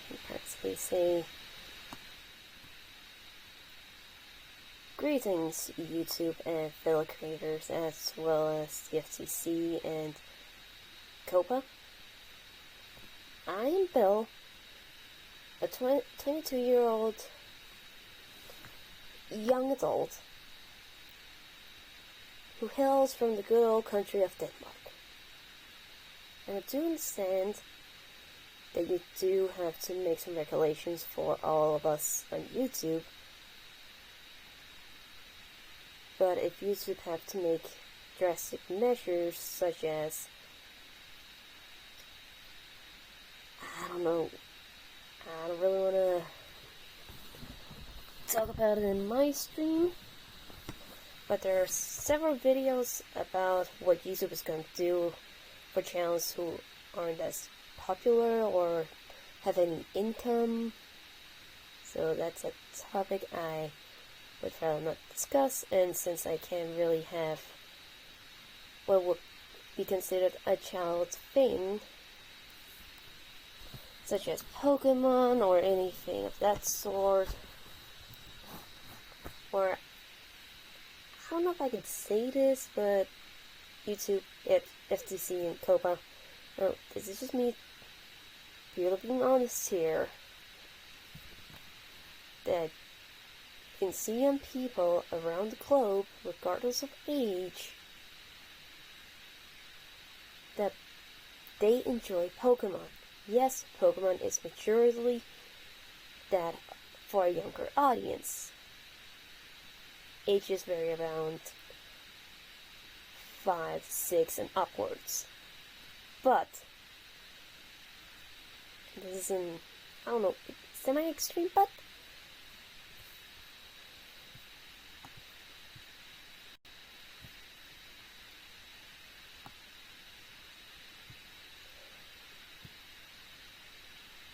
can practically say, greetings YouTube and fellow creators, as well as the FTC and COPA. I am Bill, a 22-year-old young adult who hails from the good old country of Denmark. And I do understand that you do have to make some regulations for all of us on YouTube. But if YouTube have to make drastic measures such as, I don't know, I don't really want to talk about it in my stream, but there are several videos about what YouTube is going to do for channels who aren't as popular or have any income. So that's a topic I would rather not discuss, and since I can't really have what would be considered a child thing, such as Pokemon or anything of that sort, or I don't know if I can say this, but YouTube, FTC, and COPA, no, this is just me purely being honest here, that you can see young people around the globe, regardless of age, that they enjoy Pokemon. Yes, Pokemon is majorly that for a younger audience. Ages vary around 5, 6, and upwards. But this is an, I don't know, semi-extreme, but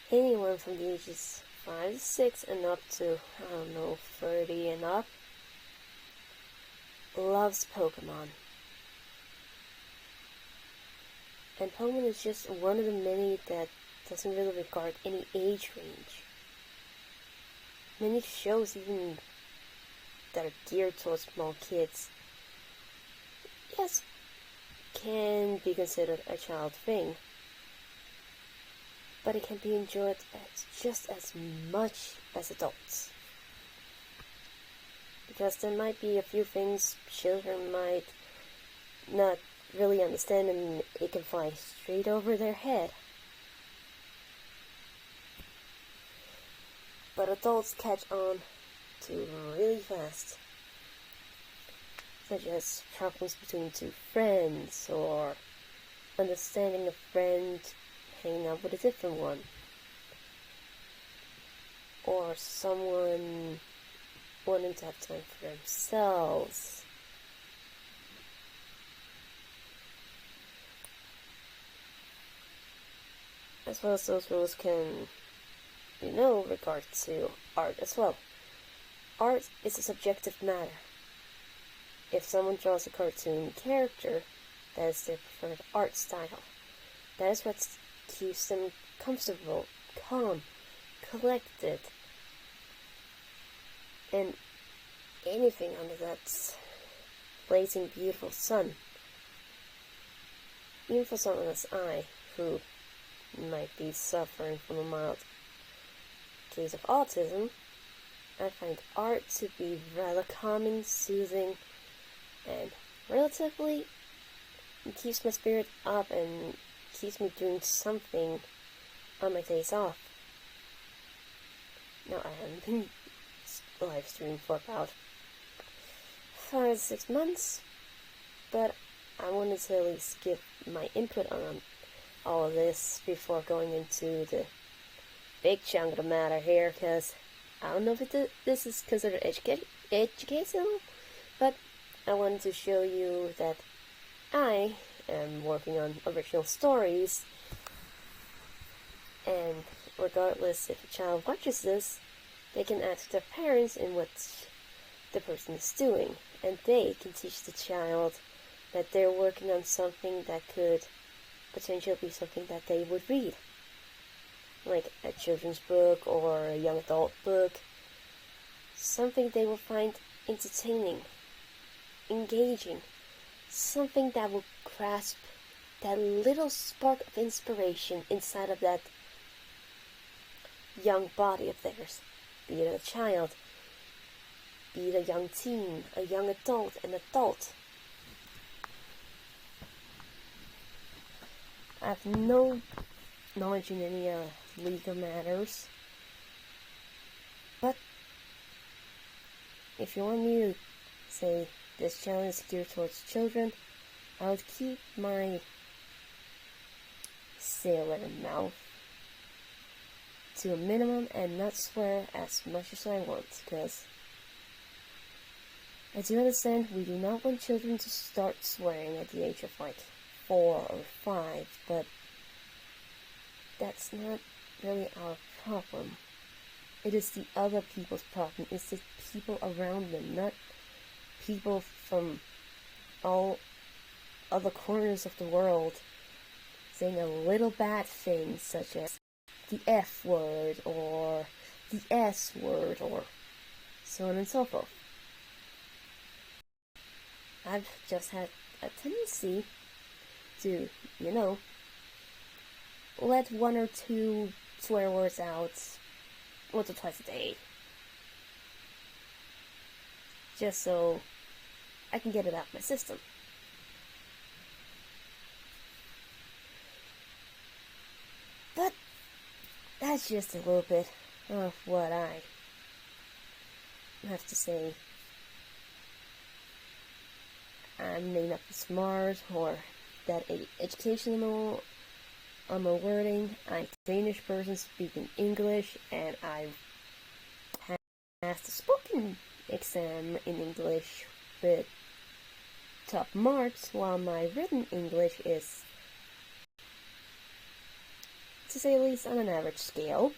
anyone from the ages 5 to 6 and up to, I don't know, 30 and up loves Pokemon. And Pokemon is just one of the many that doesn't really regard any age range. Many shows even that are geared towards small kids, yes, can be considered a child thing, but it can be enjoyed just as much as adults. Because there might be a few things children might not really understand, and it can fly straight over their head. But adults catch on to really fast, such as problems between two friends, or understanding a friend hanging out with a different one, or someone wanting to have time for themselves. As well as those rules can, regard to art as well. Art is a subjective matter. If someone draws a cartoon character, that is their preferred art style. That is what keeps them comfortable, calm, collected, and anything under that blazing beautiful sun. Even for someone as I, who might be suffering from a mild case of autism, I find art to be rather calming, soothing, and relatively it keeps my spirit up and keeps me doing something on my days off. Now, I haven't been live streaming for about 5 to 6 months, but I wanted to at least give my input on all of this before going into the big chunk of the matter here, because I don't know if this is considered educational, but I wanted to show you that I am working on original stories, and regardless if a child watches this, they can ask their parents in what the person is doing, and they can teach the child that they're working on something that could potentially be something that they would read. like a children's book or a young adult book, something they will find entertaining, engaging, something that will grasp that little spark of inspiration inside of that young body of theirs, be it a child, be it a young teen, a young adult, an adult. I have no knowledge in any legal matters, but if you want me to say this channel is geared towards children, I would keep my sailor mouth to a minimum and not swear as much as I want, because I do understand we do not want children to start swearing at the age of like 4 or 5, but that's not really our problem. It is the other people's problem. It's the people around them, not people from all other corners of the world saying a little bad thing such as the F word or the S word or so on and so forth. I've just had a tendency to, let 1 or 2 swear words out once or twice a day. Just so I can get it out of my system. But that's just a little bit of what I have to say. I may not be smart or that educational on my wording. I'm a Danish person speaking English, and I passed the spoken exam in English with top marks, while my written English is, to say the least, on an average scale.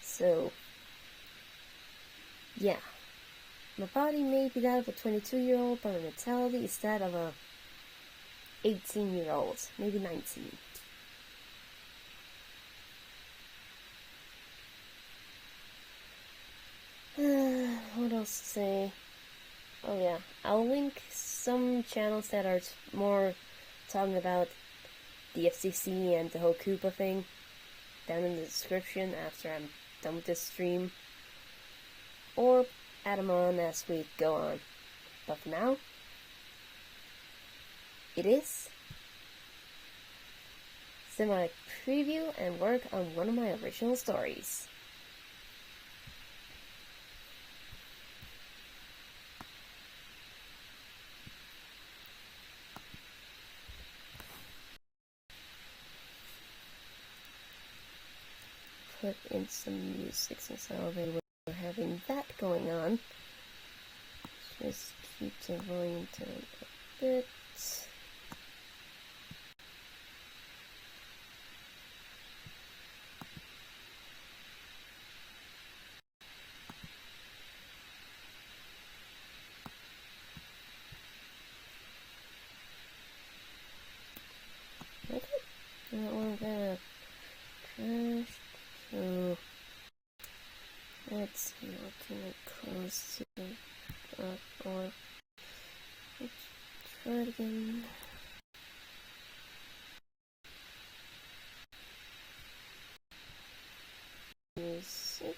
So, yeah. My body may be that of a 22-year-old, but my mentality is that of a 18-year-old, maybe 19. What else to say? Oh yeah, I'll link some channels that are more talking about the FCC and the whole Koopa thing down in the description after I'm done with this stream. Or add them on as we go on. But for now, it is cinematic preview and work on one of my original stories. Put in some music since I already were having that going on. Just keep the volume down a bit. Okay, that one got crashed. So let's see, what can I close to up or let's try it again. Music.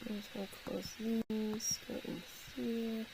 I'm just gonna close these, go in here.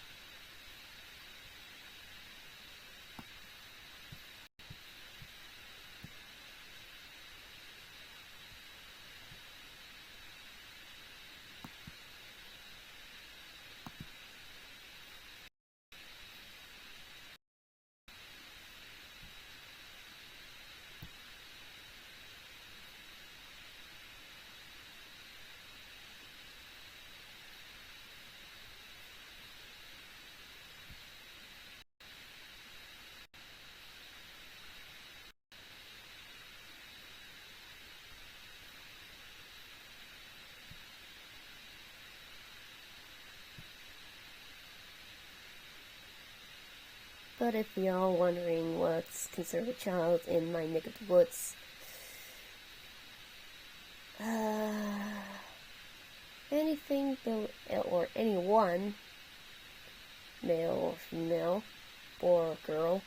But if you're all wondering what's considered a child in my neck of the woods, anything or anyone, male or female, boy or girl,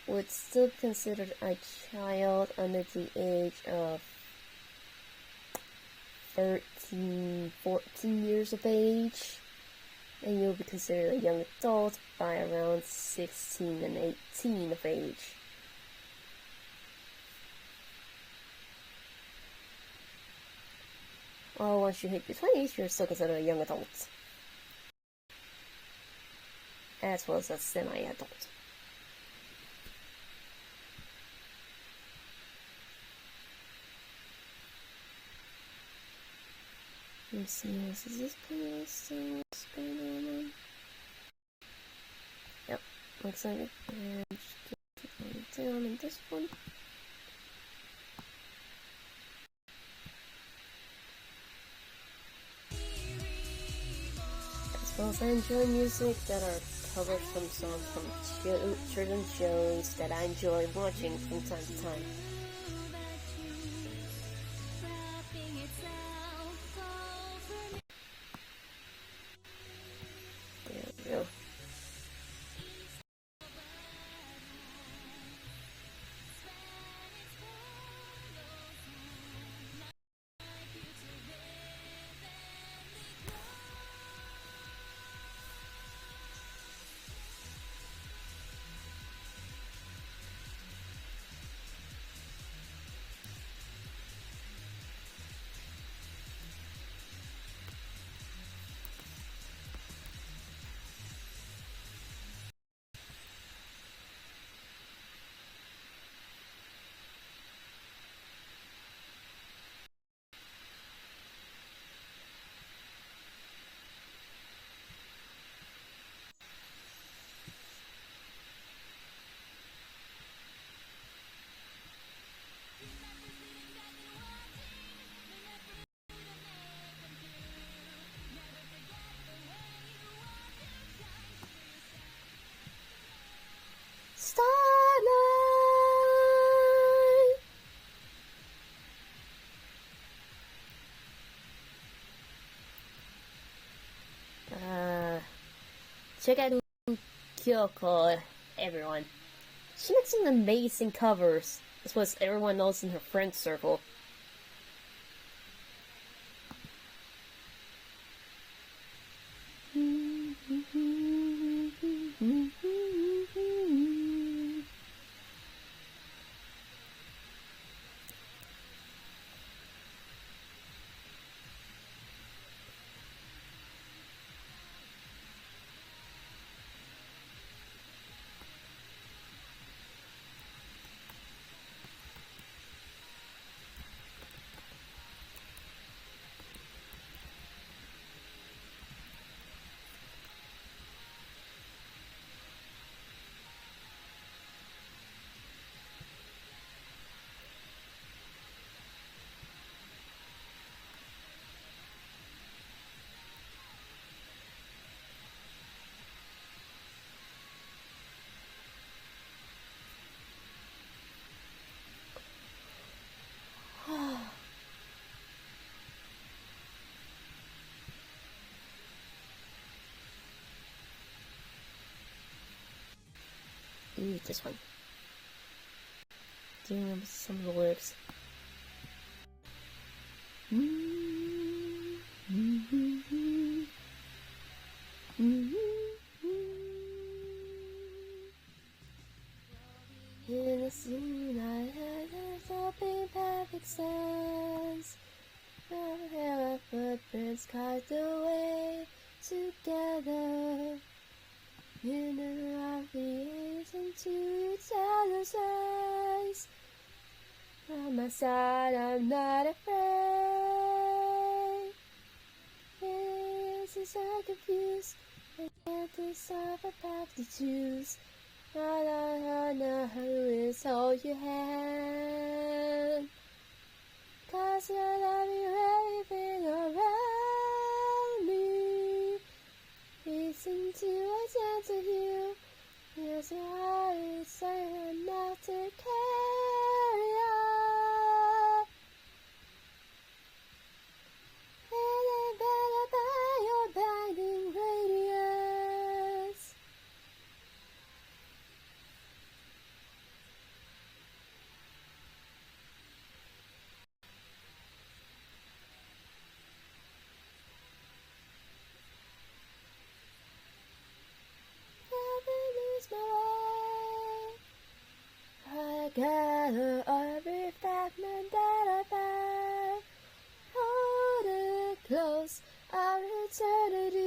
would still be considered a child under the age of 13, 14 years of age, and you'll be considered a young adult by around 16 and 18 of age. Or once you hit your 20s, you're still considered a young adult, as well as a semi-adult. Let me see, is this kind of what's going on? Yep, looks like it. And just keep it down in this one. As well as I enjoy music that are covers from songs from children's shows that I enjoy watching from time to time. There we go. Check out Kyoko, everyone. She makes some amazing covers, as well as everyone else in her friend circle. Ooh, this one. Do you remember some of the lyrics? In the scene I had something perfect sense. Our footprints carved the way together. In the obligation to each other's eyes. On my side, I'm not afraid. Yes, it's so confused. I can't decide what path to choose. All I know is hold your hand. 'Cause I love you, everything around me. Listen to a gentle hue Yes, I say enough to carry on. Feeling better by your binding radius. Never lose my way. I gather every fragment that I find. Hold it close, our eternity.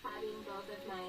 Having both of my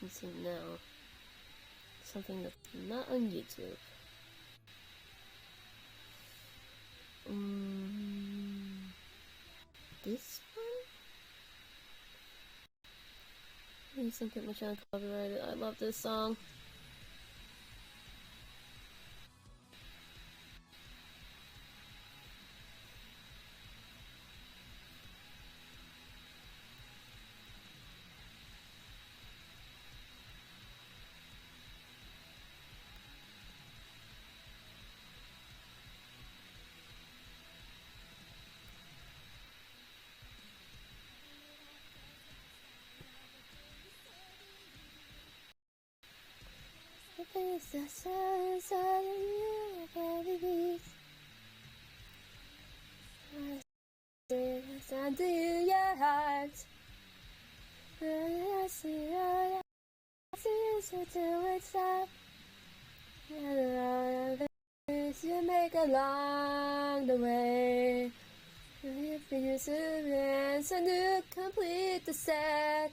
listening to now. Something that's not on YouTube. This one? Please don't get my channel copyrighted. I love this song. It's the silence of you, baby. I do your heart. I see you, so do it stop. And all of it you make along the way. If you surrender to complete the set,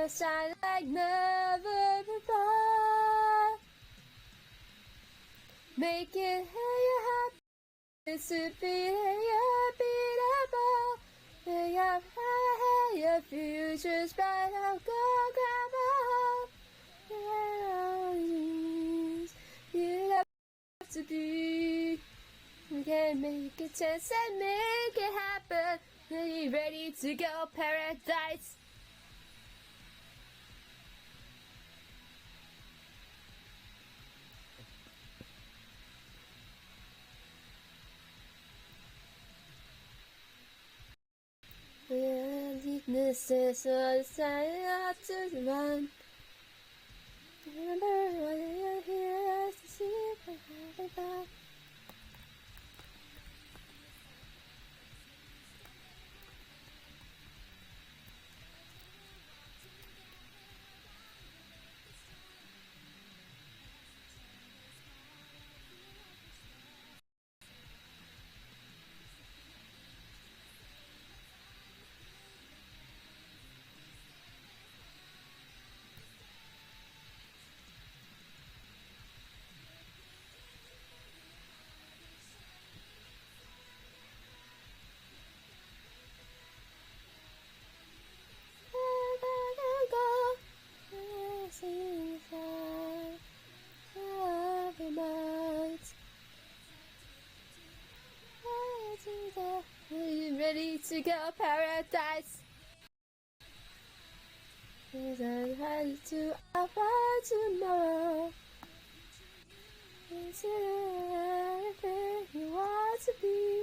shine like never before. Make it how you happy. It's to be unbeatable. Your future's bright. I'll go grab a hold. You have to be. We can make a chance and make it happen. Are you ready to go paradise? Weakness is a sign to run. Remember why you're here to see forever. Are you ready to go paradise? Is I ready to our tomorrow? Is it everything you want to be?